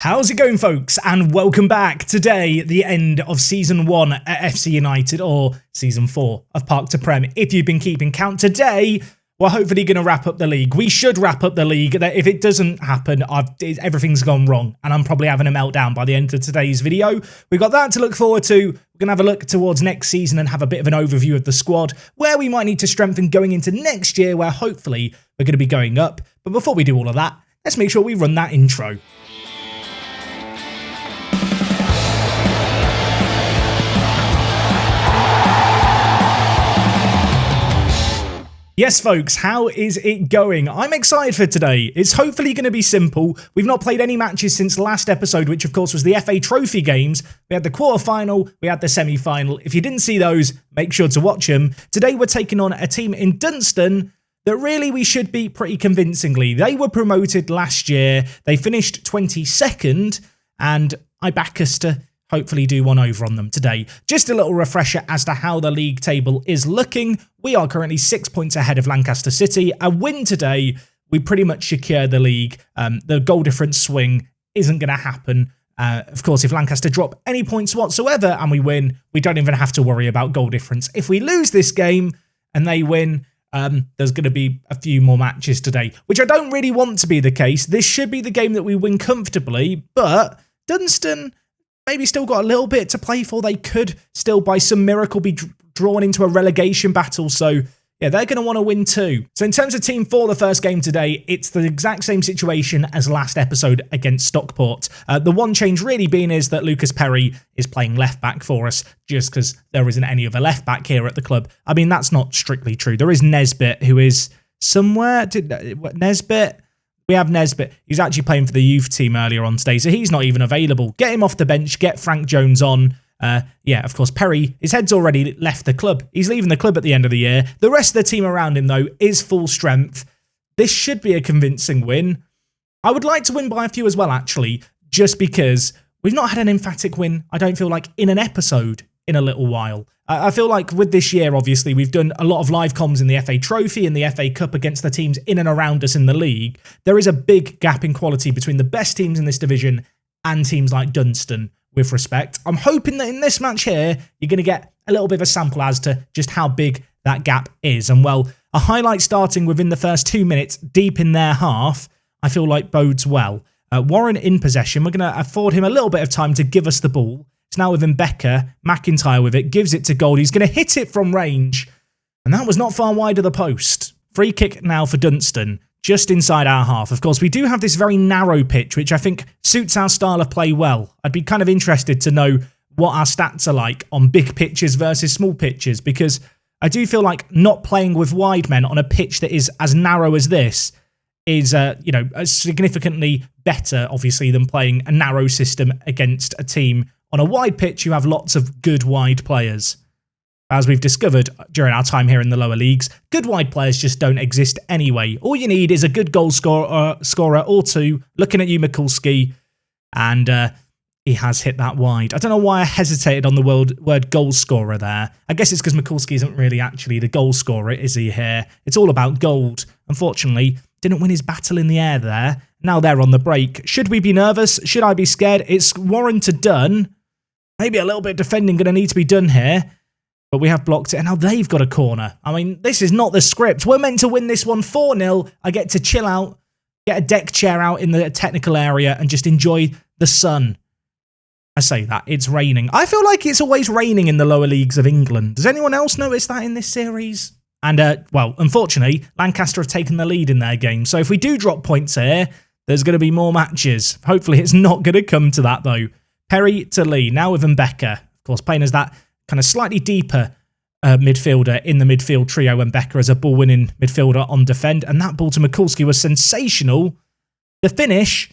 How's it going, folks? And welcome back. Today, the end of Season 1 at FC United, or Season 4 of Park to Prem. If you've been keeping count, today, we're hopefully going to wrap up the league. We should wrap up the league. If it doesn't happen, everything's gone wrong, and I'm probably having a meltdown by the end of today's video. We've got that to look forward to. We're going to have a look towards next season and have a bit of an overview of the squad, where we might need to strengthen going into next year, where hopefully we're going to be going up. But before we do all of that, let's make sure we run that intro. Yes, folks, how is it going? I'm excited for today. It's hopefully going to be simple. We've not played any matches since last episode, which of course was the FA Trophy games. We had the quarterfinal, we had the semi-final. If you didn't see those, make sure to watch them. Today we're taking on a team in Dunston that really we should beat pretty convincingly. They were promoted last year. They finished 22nd, and I back us to hopefully do one over on them today. Just a little refresher as to how the league table is looking. We are currently 6 points ahead of Lancaster City. A win today, we pretty much secure the league. The goal difference swing isn't going to happen. Of course, if Lancaster drop any points whatsoever and we win, we don't even have to worry about goal difference. If we lose this game and they win, there's going to be a few more matches today, which I don't really want to be the case. This should be the game that we win comfortably, but Dunston maybe still got a little bit to play for. They could still, by some miracle, be drawn into a relegation battle. So, yeah, they're going to want to win too. So in terms of team for the first game today, it's the exact same situation as last episode against Stockport. The one change really being is that Lucas Perry is playing left back for us, just because there isn't any other left back here at the club. I mean, that's not strictly true. There is Nesbitt, who is somewhere. Nesbitt? We have Nesbitt. He's actually playing for the youth team earlier on today, so he's not even available. Get him off the bench, get Frank Jones on. Yeah, of course, Perry, his head's already left the club. He's leaving the club at the end of the year. The rest of the team around him, though, is full strength. This should be a convincing win. I would like to win by a few as well, actually, just because we've not had an emphatic win, I don't feel like, in an episode in a little while. I feel like with this year, obviously, we've done a lot of live comms in the FA Trophy and the FA Cup against the teams in and around us in the league. There is a big gap in quality between the best teams in this division and teams like Dunston, with respect. I'm hoping that in this match here, you're going to get a little bit of a sample as to just how big that gap is. And well, a highlight starting within the first 2 minutes, deep in their half, I feel like bodes well. Warren in possession. We're going to afford him a little bit of time to give us the ball. It's now with Mbeka, McIntyre with it, gives it to Gold. He's going to hit it from range, and that was not far wide of the post. Free kick now for Dunston, just inside our half. Of course, we do have this very narrow pitch, which I think suits our style of play well. I'd be kind of interested to know what our stats are like on big pitches versus small pitches, because I do feel like not playing with wide men on a pitch that is as narrow as this is, significantly better, obviously, than playing a narrow system against a team. On a wide pitch, you have lots of good wide players. As we've discovered during our time here in the lower leagues, good wide players just don't exist anyway. All you need is a good goal scorer or two. Looking at you, Mikulski, and he has hit that wide. I don't know why I hesitated on the word goal scorer there. I guess it's because Mikulski isn't really actually the goal scorer, is he here? It's all about Gold. Unfortunately, didn't win his battle in the air there. Now they're on the break. Should we be nervous? Should I be scared? It's warranted done. Maybe a little bit of defending going to need to be done here. But we have blocked it, and now they've got a corner. I mean, this is not the script. We're meant to win this one 4-0. I get to chill out, get a deck chair out in the technical area, and just enjoy the sun. I say that. It's raining. I feel like it's always raining in the lower leagues of England. Does anyone else notice that in this series? And, well, unfortunately, Lancaster have taken the lead in their game. So if we do drop points here, there's going to be more matches. Hopefully it's not going to come to that, though. Perry to Lee, now with Mbeka. Of course, playing as that kind of slightly deeper midfielder in the midfield trio. Mbeka as a ball-winning midfielder on defend. And that ball to Mikulski was sensational. The finish,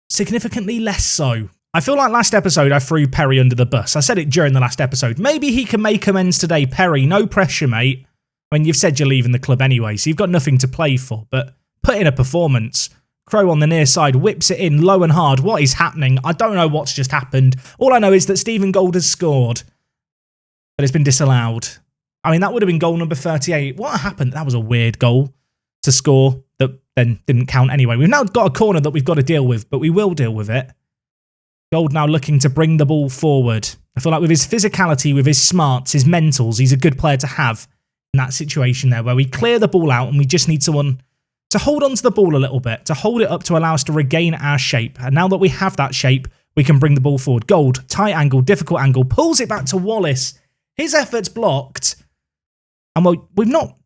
significantly less so. I feel like last episode I threw Perry under the bus. I said it during the last episode. Maybe he can make amends today. Perry, no pressure, mate. I mean, you've said you're leaving the club anyway, so you've got nothing to play for. But put in a performance. Crow on the near side, whips it in low and hard. What is happening? I don't know what's just happened. All I know is that Stephen Gold has scored, but it's been disallowed. I mean, that would have been goal number 38. What happened? That was a weird goal to score that then didn't count anyway. We've now got a corner that we've got to deal with, but we will deal with it. Gold now looking to bring the ball forward. I feel like with his physicality, with his smarts, his mentals, he's a good player to have in that situation there where we clear the ball out and we just need someone to hold on to the ball a little bit, to hold it up to allow us to regain our shape. And now that we have that shape, we can bring the ball forward. Gold, tight angle, difficult angle, pulls it back to Wallace. His effort's blocked. And we've not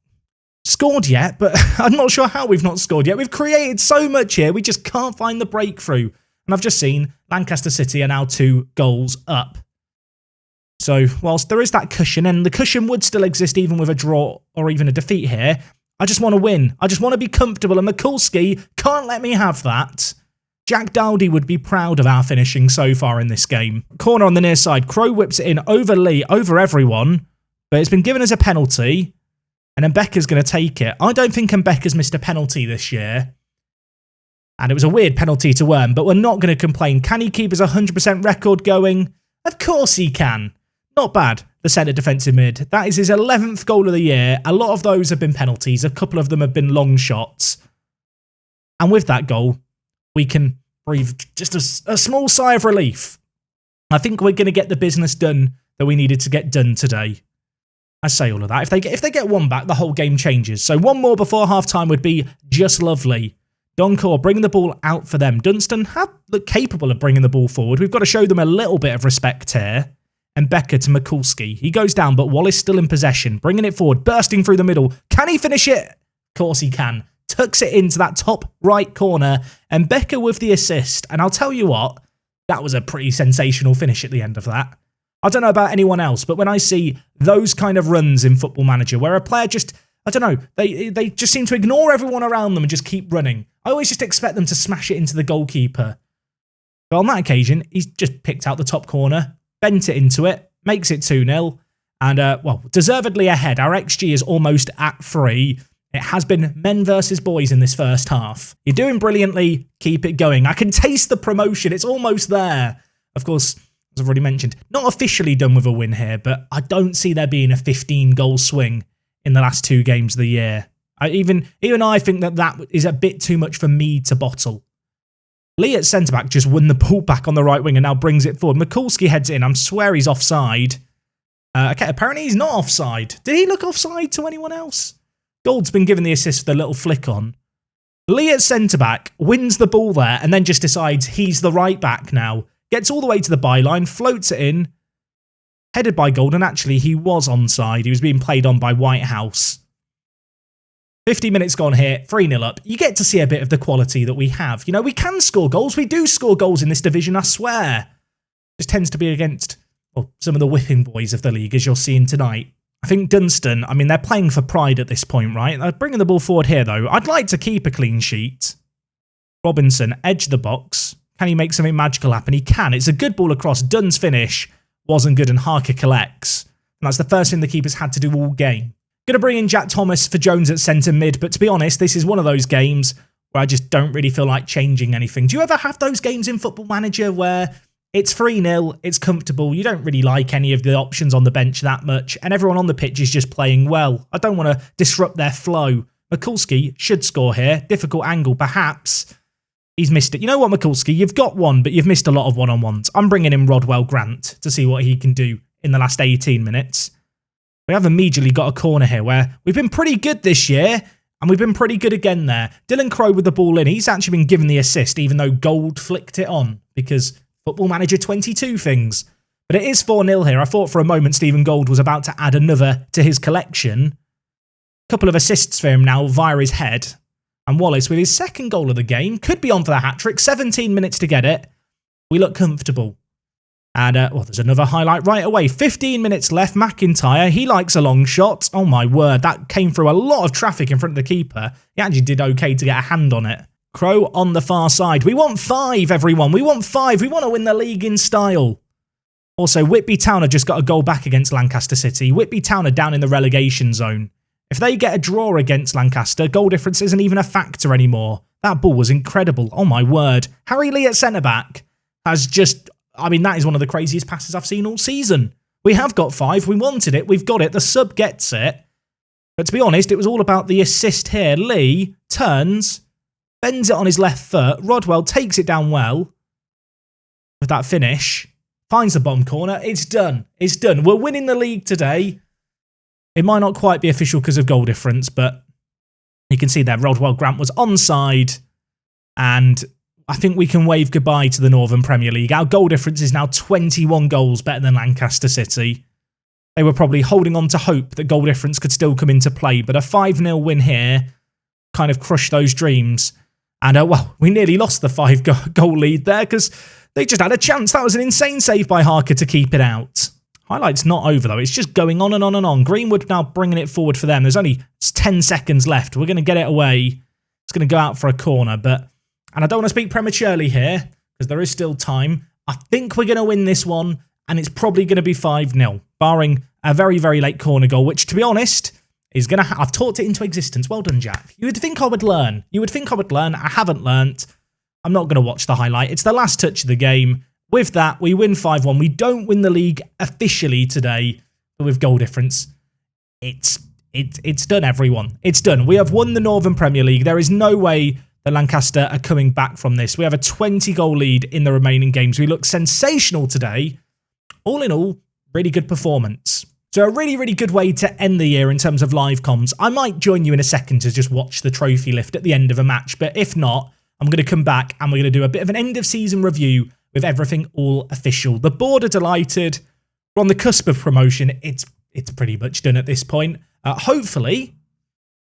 scored yet, but I'm not sure how we've not scored yet. We've created so much here, we just can't find the breakthrough. And I've just seen Lancaster City are now 2 goals up. So whilst there is that cushion, and the cushion would still exist even with a draw or even a defeat here, I just want to win. I just want to be comfortable, and Mikulski can't let me have that. Jack Dowdy would be proud of our finishing so far in this game. Corner on the near side. Crow whips it in over Lee, over everyone, but it's been given as a penalty, and Mbeka's going to take it. I don't think Mbeka's missed a penalty this year, and it was a weird penalty to earn, but we're not going to complain. Can he keep his 100% record going? Of course he can. Not bad, the centre defensive mid. That is his 11th goal of the year. A lot of those have been penalties. A couple of them have been long shots. And with that goal, we can breathe just a small sigh of relief. I think we're going to get the business done that we needed to get done today. I say all of that. If they get one back, the whole game changes. So one more before half-time would be just lovely. Doncor bringing the ball out for them. Dunstan look capable of bringing the ball forward. We've got to show them a little bit of respect here. And Mbeka to Mikulski. He goes down, but Wallace still in possession. Bringing it forward, bursting through the middle. Can he finish it? Of course he can. Tucks it into that top right corner. And Mbeka with the assist. And I'll tell you what, that was a pretty sensational finish at the end of that. I don't know about anyone else, but when I see those kind of runs in Football Manager, where a player just, I don't know, they just seem to ignore everyone around them and just keep running. I always just expect them to smash it into the goalkeeper. But on that occasion, he's just picked out the top corner, bent it into it, makes it 2-0, and, well, deservedly ahead. Our XG is almost at 3. It has been men versus boys in this first half. You're doing brilliantly. Keep it going. I can taste the promotion. It's almost there. Of course, as I've already mentioned, not officially done with a win here, but I don't see there being a 15-goal swing in the last 2 games of the year. Even I think that is a bit too much for me to bottle. Lee at centre-back just won the ball back on the right wing and now brings it forward. Mikulski heads it in. I swear he's offside. Okay, apparently he's not offside. Did he look offside to anyone else? Gold's been given the assist for the little flick on. Lee at centre-back wins the ball there and then just decides he's the right back now. Gets all the way to the byline, floats it in. Headed by Gold, and actually he was onside. He was being played on by Whitehouse. 50 minutes gone here, 3-0 up. You get to see a bit of the quality that we have. You know, we can score goals. We do score goals in this division, I swear. Just tends to be against, well, some of the whipping boys of the league, as you're seeing tonight. I think Dunstan, I mean, they're playing for pride at this point, right? They're bringing the ball forward here, though. I'd like to keep a clean sheet. Robinson, edge the box. Can he make something magical happen? He can. It's a good ball across. Dunn's finish wasn't good, and Harker collects. And that's the first thing the keeper's had to do all game. Going to bring in Jack Thomas for Jones at centre mid, but to be honest, this is one of those games where I just don't really feel like changing anything. Do you ever have those games in Football Manager where it's 3-0, it's comfortable, you don't really like any of the options on the bench that much, and everyone on the pitch is just playing well? I don't want to disrupt their flow. Mikulski should score here. Difficult angle, perhaps. He's missed it. You know what, Mikulski? You've got one, but you've missed a lot of one-on-ones. I'm bringing in Rodwell Grant to see what he can do in the last 18 minutes. We have immediately got a corner here where we've been pretty good this year, and we've been pretty good again there. Dylan Crow with the ball in. He's actually been given the assist, even though Gold flicked it on, because Football Manager 22 things. But it is 4-0 here. I thought for a moment Stephen Gold was about to add another to his collection. A couple of assists for him now via his head. And Wallace, with his second goal of the game, could be on for the hat-trick. 17 minutes to get it. We look comfortable. And, well, there's another highlight right away. 15 minutes left. McIntyre, he likes a long shot. Oh, my word. That came through a lot of traffic in front of the keeper. He actually did okay to get a hand on it. Crow on the far side. We want 5, everyone. We want 5. We want to win the league in style. Also, Whitby Town have just got a goal back against Lancaster City. Whitby Town are down in the relegation zone. If they get a draw against Lancaster, goal difference isn't even a factor anymore. That ball was incredible. Oh, my word. Harry Lee at centre-back has just... I mean, that is one of the craziest passes I've seen all season. We have got 5. We wanted it. We've got it. The sub gets it. But to be honest, it was all about the assist here. Lee turns, bends it on his left foot. Rodwell takes it down well. with that finish. Finds the bottom corner. It's done. It's done. We're winning the league today. It might not quite be official because of goal difference, but you can see there, Rodwell Grant was onside. And I think we can wave goodbye to the Northern Premier League. Our goal difference is now 21 goals better than Lancaster City. They were probably holding on to hope that goal difference could still come into play, but a 5-0 win here kind of crushed those dreams. And, well, we nearly lost the 5-goal lead there because they just had a chance. That was an insane save by Harker to keep it out. Highlight's not over, though. It's just going on and on and on. Greenwood now bringing it forward for them. There's only 10 seconds left. We're going to get it away. It's going to go out for a corner, but... And I don't want to speak prematurely here, because there is still time. I think we're going to win this one, and it's probably going to be 5-0, barring a very, very late corner goal, which, to be honest, is going to... I've talked it into existence. Well done, Jack. You would think I would learn. You would think I would learn. I haven't learnt. I'm not going to watch the highlight. It's the last touch of the game. With that, we win 5-1. We don't win the league officially today, but with goal difference, it's done, everyone. It's done. We have won the Northern Premier League. There is no way that Lancaster are coming back from this. We have a 20-goal lead in the remaining games. We look sensational today. All in all, really good performance. So a really, really good way to end the year in terms of live comms. I might join you in a second to just watch the trophy lift at the end of a match, but if not, I'm going to come back and we're going to do a bit of an end-of-season review with everything all official. The board are delighted. We're on the cusp of promotion. It's pretty much done at this point. Hopefully,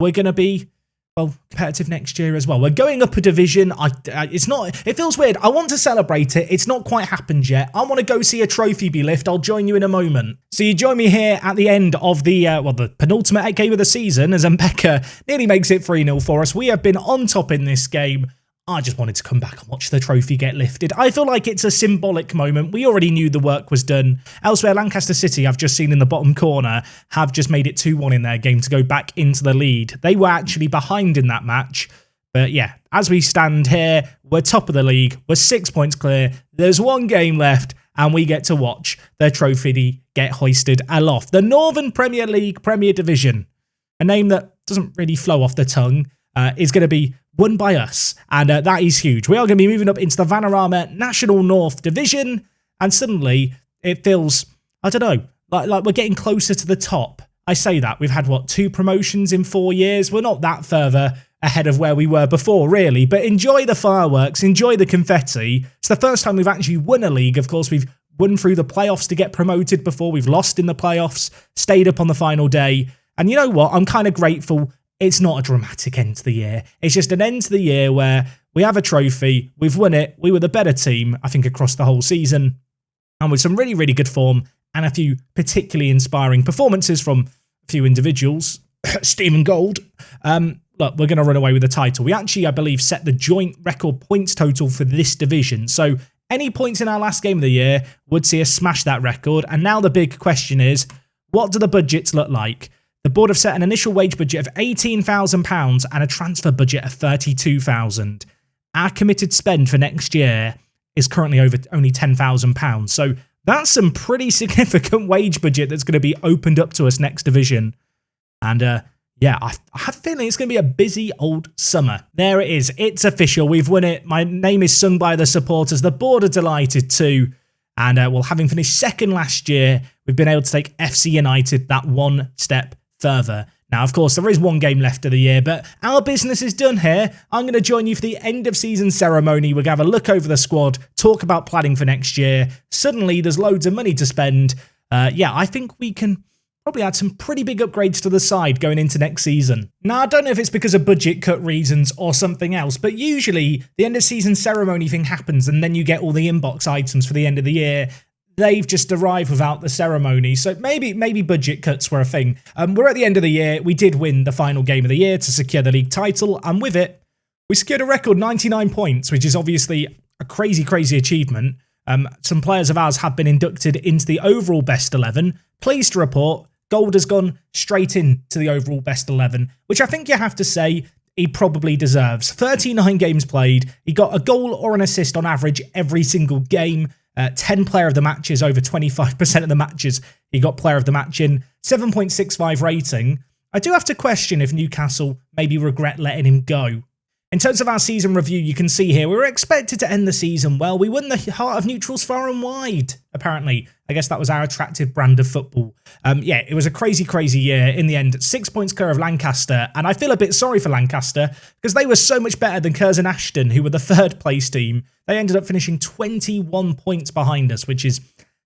we're going to be, well, competitive next year as well. We're going up a division. It feels weird. I want to celebrate it. It's not quite happened yet. I want to go see a trophy be lift. I'll join you in a moment. So you join me here at the end of the penultimate game of the season as Mbeka nearly makes it 3-0 for us. We have been on top in this game. I just wanted to come back and watch the trophy get lifted. I feel like it's a symbolic moment. We already knew the work was done. Elsewhere, Lancaster City, I've just seen in the bottom corner, have just made it 2-1 in their game to go back into the lead. They were actually behind in that match. But yeah, as we stand here, we're top of the league. We're 6 points clear. There's one game left, and we get to watch the trophy get hoisted aloft. The Northern Premier League Premier Division, a name that doesn't really flow off the tongue, is going to be won by us, and that is huge. We are going to be moving up into the Vanarama National North Division, and suddenly it feels, I don't know, like we're getting closer to the top. I say that, we've had, 2 promotions in 4 years? We're not that further ahead of where we were before, really, but enjoy the fireworks, enjoy the confetti. It's the first time we've actually won a league. Of course, we've won through the playoffs to get promoted before. We've lost in the playoffs, stayed up on the final day, and you know what? I'm kind of grateful. It's not a dramatic end to the year. It's just an end to the year where we have a trophy, we've won it, we were the better team, I think, across the whole season, and with some really, really good form and a few particularly inspiring performances from a few individuals. Stephen Gold. Look, we're going to run away with the title. We actually, I believe, set the joint record points total for this division, so any points in our last game of the year would see us smash that record, and now the big question is, what do the budgets look like? The board have set an initial wage budget of £18,000 and a transfer budget of £32,000. Our committed spend for next year is currently over only £10,000. So that's some pretty significant wage budget that's going to be opened up to us next division. And yeah, I have a feeling it's going to be a busy old summer. There it is. It's official. We've won it. My name is sung by the supporters. The board are delighted too. And well, having finished second last year, we've been able to take FC United that one step further. Now, of course, there is one game left of the year, but our business is done here. I'm going to join you for the end of season ceremony. We're going to have a look over the squad, talk about planning for next year. Suddenly, there's loads of money to spend. Yeah, I think we can probably add some pretty big upgrades to the side going into next season. Now, I don't know if it's because of budget cut reasons or something else, but usually the end of season ceremony thing happens and then you get all the inbox items for the end of the year. They've just arrived without the ceremony, so maybe budget cuts were a thing. We're at the end of the year. We did win the final game of the year to secure the league title, and with it, we secured a record 99 points, which is obviously a crazy, crazy achievement. Some players of ours have been inducted into the overall best 11. Pleased to report, Gold has gone straight into the overall best 11, which I think you have to say he probably deserves. 39 games played. He got a goal or an assist on average every single game. 10 player of the matches, over 25% of the matches he got player of the match in. 7.65 rating. I do have to question if Newcastle maybe regret letting him go. In terms of our season review, you can see here, we were expected to end the season well. We won the heart of neutrals far and wide, apparently. I guess that was our attractive brand of football. Yeah, it was a crazy, crazy year. In the end, 6 points clear of Lancaster, and I feel a bit sorry for Lancaster because they were so much better than Curzon Ashton, who were the third place team. They ended up finishing 21 points behind us, which is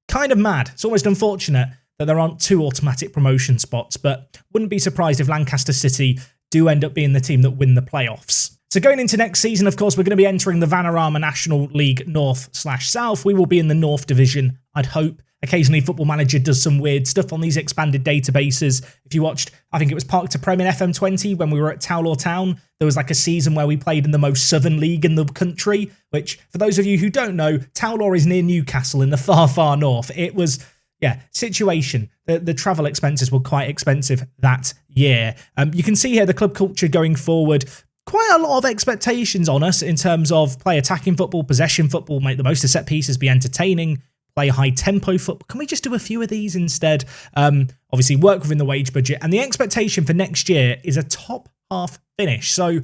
kind of mad. It's almost unfortunate that there aren't 2 automatic promotion spots, but wouldn't be surprised if Lancaster City do end up being the team that win the playoffs. So going into next season, of course, we're going to be entering the Vanarama National League North/South. We will be in the North Division, I'd hope. Occasionally, Football Manager does some weird stuff on these expanded databases. If you watched, I think it was Park to Prem in FM20 when we were at Towlaw Town, there was like a season where we played in the most southern league in the country, which, for those of you who don't know, Towlaw is near Newcastle in the far, far north. It was, yeah, situation. The travel expenses were quite expensive that year. You can see here the club culture going forward. Quite a lot of expectations on us in terms of play attacking football, possession football, make the most of set pieces, be entertaining, play high tempo football. Can we just do a few of these instead? Obviously work within the wage budget, and the expectation for next year is a top half finish. So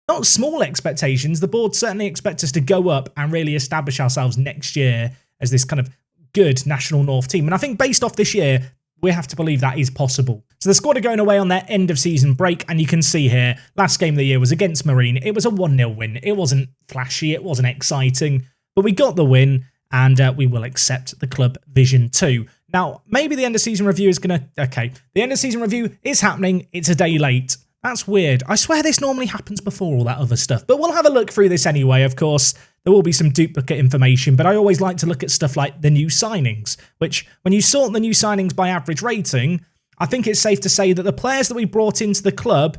not small expectations. The board certainly expect us to go up and really establish ourselves next year as this kind of good National North team. And I think based off this year, we have to believe that is possible. So the squad are going away on their end of season break, and you can see here, last game of the year was against Marine. It was a 1-0 win. It wasn't flashy, it wasn't exciting, but we got the win, and we will accept the club Vision 2. Now, maybe the end of season review is going to... Okay, the end of season review is happening. It's a day late. That's weird. I swear this normally happens before all that other stuff, but we'll have a look through this anyway, of course. There will be some duplicate information, but I always like to look at stuff like the new signings, which when you sort the new signings by average rating, I think it's safe to say that the players that we brought into the club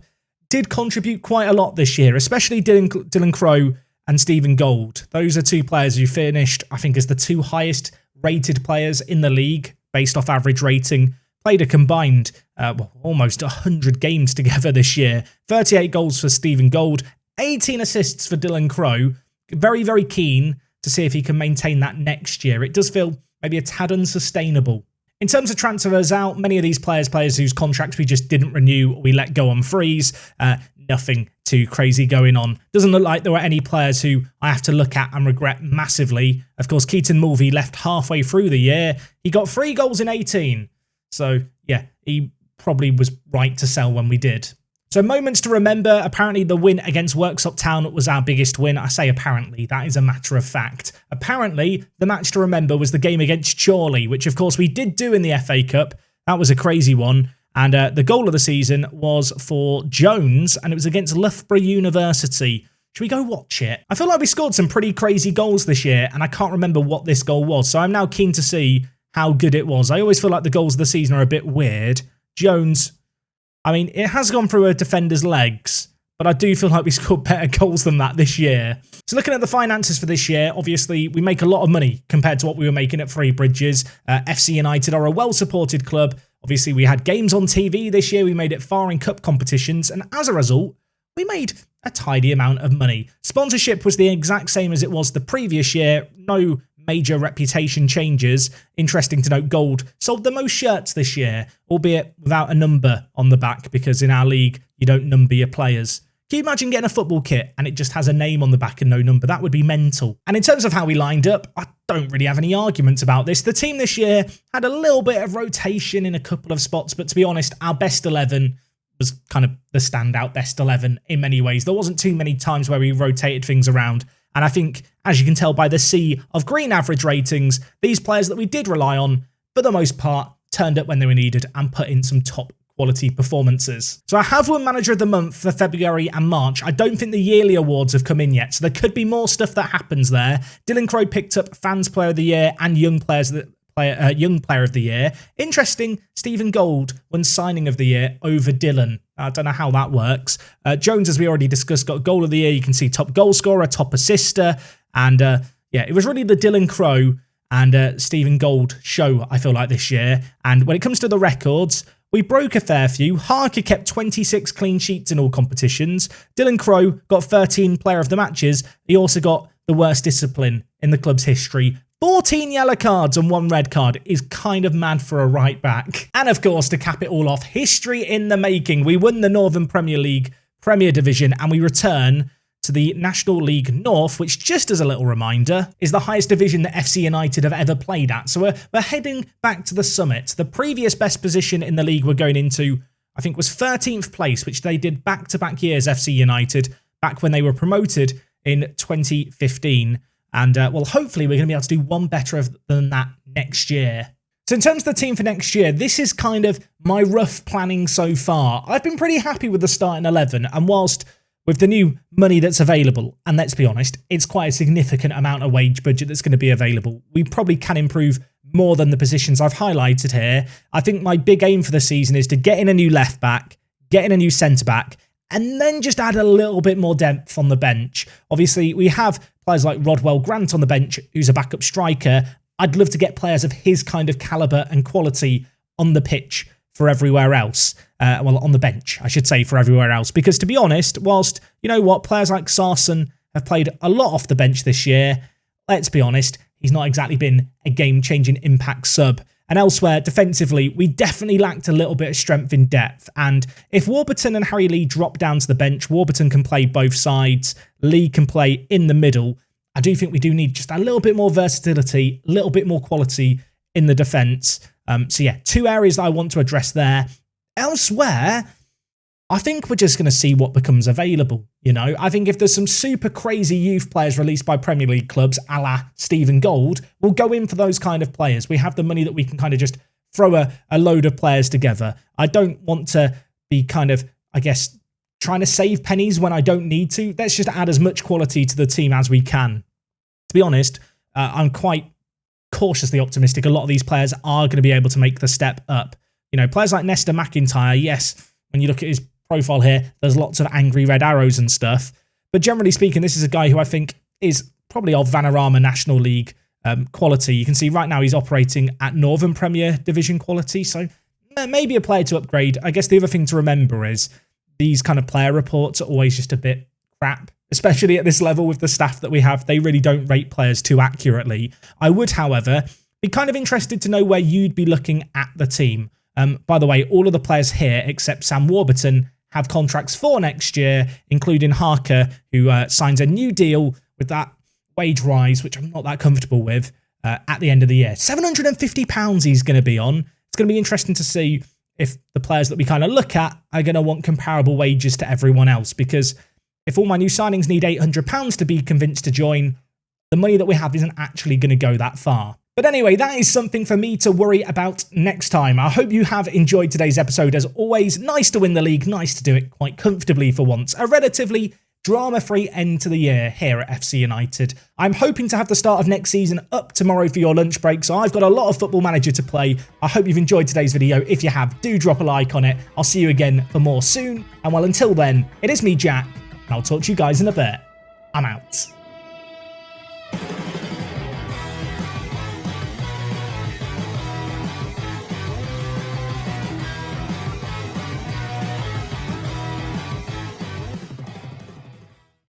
did contribute quite a lot this year, especially Dylan Crowe and Stephen Gold. Those are 2 players who finished, I think, as the 2 highest rated players in the league based off average rating. Played a combined almost 100 games together this year. 38 goals for Stephen Gold, 18 assists for Dylan Crowe. Very, very keen to see if he can maintain that next year. It does feel maybe a tad unsustainable. In terms of transfers out, many of these players whose contracts we just didn't renew, we let go on freeze. Nothing too crazy going on. Doesn't look like there were any players who I have to look at and regret massively. Of course, Keaton Mulvey left halfway through the year. He got 3 goals in 18. So, yeah, he probably was right to sell when we did. So moments to remember, apparently the win against Worksop Town was our biggest win. I say apparently, that is a matter of fact. Apparently, the match to remember was the game against Chorley, which of course we did do in the FA Cup. That was a crazy one. And the goal of the season was for Jones, and it was against Loughborough University. Should we go watch it? I feel like we scored some pretty crazy goals this year, and I can't remember what this goal was, so I'm now keen to see how good it was. I always feel like the goals of the season are a bit weird. Jones... I mean, it has gone through a defender's legs, but I do feel like we scored better goals than that this year. So looking at the finances for this year, obviously we make a lot of money compared to what we were making at Three Bridges. FC United are a well-supported club. Obviously we had games on TV this year. We made it far in cup competitions, and as a result, we made a tidy amount of money. Sponsorship was the exact same as it was the previous year. No major reputation changes. Interesting to note, Gold sold the most shirts this year, albeit without a number on the back, because in our league, you don't number your players. Can you imagine getting a football kit and it just has a name on the back and no number? That would be mental. And in terms of how we lined up, I don't really have any arguments about this. The team this year had a little bit of rotation in a couple of spots, but to be honest, our best 11 was kind of the standout best 11 in many ways. There wasn't too many times where we rotated things around. And I think, as you can tell by the sea of green average ratings, these players that we did rely on, for the most part, turned up when they were needed and put in some top quality performances. So I have won Manager of the Month for February and March. I don't think the yearly awards have come in yet, so there could be more stuff that happens there. Dylan Crowe picked up Fans Player of the Year and Young Player of the Year. Interesting, Stephen Gold won Signing of the Year over Dylan. I don't know how that works. Jones, as we already discussed, got Goal of the Year. You can see top goal scorer, top assister. And yeah, it was really the Dylan Crowe and Stephen Gold show, I feel like, this year. And when it comes to the records, we broke a fair few. Harker kept 26 clean sheets in all competitions. Dylan Crowe got 13 player of the matches. He also got the worst discipline in the club's history. 14 yellow cards and 1 red card is kind of mad for a right back. And of course, to cap it all off, history in the making. We won the Northern Premier League Premier Division and we return to the National League North, which, just as a little reminder, is the highest division that FC United have ever played at. So we're heading back to the summit. The previous best position in the league we're going into, I think, was 13th place, which they did back-to-back years, FC United, back when they were promoted in 2015. And, well, hopefully we're going to be able to do one better than that next year. So in terms of the team for next year, this is kind of my rough planning so far. I've been pretty happy with the starting 11, and whilst with the new money that's available, and let's be honest, it's quite a significant amount of wage budget that's going to be available, we probably can improve more than the positions I've highlighted here. I think my big aim for the season is to get in a new left back, get in a new centre back, and then just add a little bit more depth on the bench. Obviously, we have players like Rodwell Grant on the bench, who's a backup striker. I'd love to get players of his kind of calibre and quality on the pitch for everywhere else. Well, on the bench, I should say, for everywhere else. Because to be honest, whilst, you know what, players like Sarson have played a lot off the bench this year, let's be honest, he's not exactly been a game-changing impact sub. And elsewhere, defensively, we definitely lacked a little bit of strength in depth. And if Warburton and Harry Lee drop down to the bench, Warburton can play both sides, Lee can play in the middle. I do think we do need just a little bit more versatility, a little bit more quality in the defence. So yeah, two areas that I want to address there. Elsewhere, I think we're just going to see what becomes available. You know, I think if there's some super crazy youth players released by Premier League clubs, a la Stephen Gold, we'll go in for those kind of players. We have the money that we can kind of just throw a load of players together. I don't want to be kind of, I guess, trying to save pennies when I don't need to. Let's just add as much quality to the team as we can. To be honest, I'm quite cautiously optimistic. A lot of these players are going to be able to make the step up. You know, players like Nestor McIntyre, yes, when you look at his profile here, there's lots of angry red arrows and stuff. But generally speaking, this is a guy who I think is probably of Vanarama National League quality. You can see right now he's operating at Northern Premier Division quality, so maybe a player to upgrade. I guess the other thing to remember is these kind of player reports are always just a bit crap, especially at this level with the staff that we have. They really don't rate players too accurately. I would, however, be kind of interested to know where you'd be looking at the team. By the way, all of the players here, except Sam Warburton, have contracts for next year, including Harker, who signs a new deal with that wage rise, which I'm not that comfortable with, at the end of the year. £750 he's going to be on. It's going to be interesting to see if the players that we kind of look at are going to want comparable wages to everyone else, because if all my new signings need £800 to be convinced to join, the money that we have isn't actually going to go that far. But anyway, that is something for me to worry about next time. I hope you have enjoyed today's episode. As always, nice to win the league, nice to do it quite comfortably for once. A relatively drama-free end to the year here at FC United. I'm hoping to have the start of next season up tomorrow for your lunch break, so I've got a lot of Football Manager to play. I hope you've enjoyed today's video. If you have, do drop a like on it. I'll see you again for more soon. And well, until then, it is me, Jack, and I'll talk to you guys in a bit. I'm out.